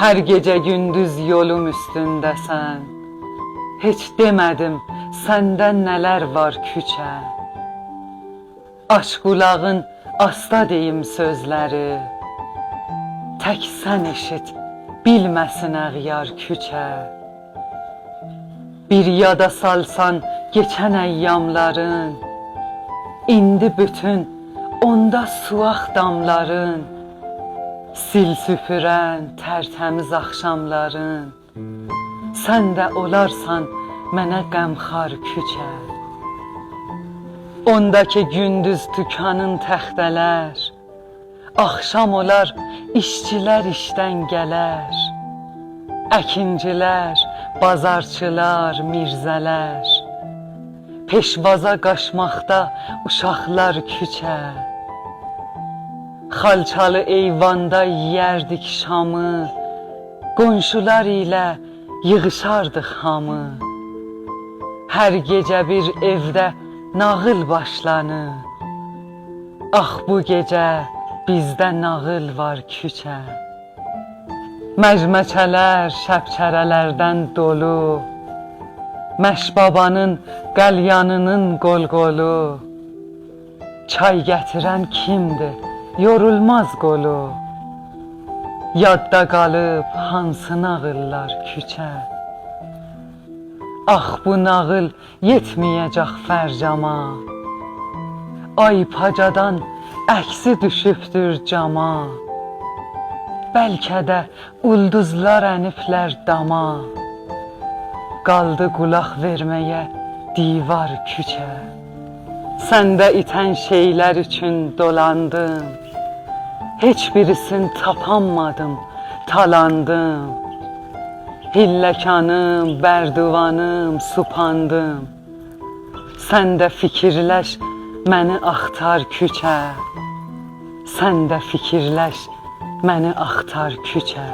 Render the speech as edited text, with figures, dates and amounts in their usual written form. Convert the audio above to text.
Her gece gündüz yolum üstündəsən. Heç demədim səndən nələr var küçə. Aç qulağın, asta deyim sözləri. Tək sən eşit, bilməsin əğyar küçə. Bir yada salsan geçən əyyamların, indi bütün onda suaq damların, sil süpürən tərtəmiz axşamların, sən də olarsan mənə qəmxar küçə. Ondakı gündüz tükanın təxtələr, axşam olar işçilər işdən gələr, əkincilər, bazarçılar, mirzələr, peşvaza qaşmaqda uşaqlar küçə. Xalçalı eyvanda yeyərdik şamı, qonşular ilə yığışardıq hamı. Hər gecə bir evdə nağıl başlanır, ax bu gecə bizdə nağıl var küçə. Məcməçələr şəbçərələrdən dolu, Məşbabanın qəlyanının qol-qolu. Çay gətirən kimdir, yorulmaz qolu. Yadda qalıb hansı nağıllar küçə. Ax bu nağıl yetməyəcək fərcama, ay pacadan əksi düşübdür cama. Bəlkə də ulduzlar əniblər dama, qaldı qulaq verməyə divar küçə. Səndə itən şeylər üçün dolandım, heç birisini tapanmadım, talandım. Hilləkanım, bərduvanım, supandım. Sən də fikirləş, məni axtar küçə. Sən də fikirləş, məni axtar küçə.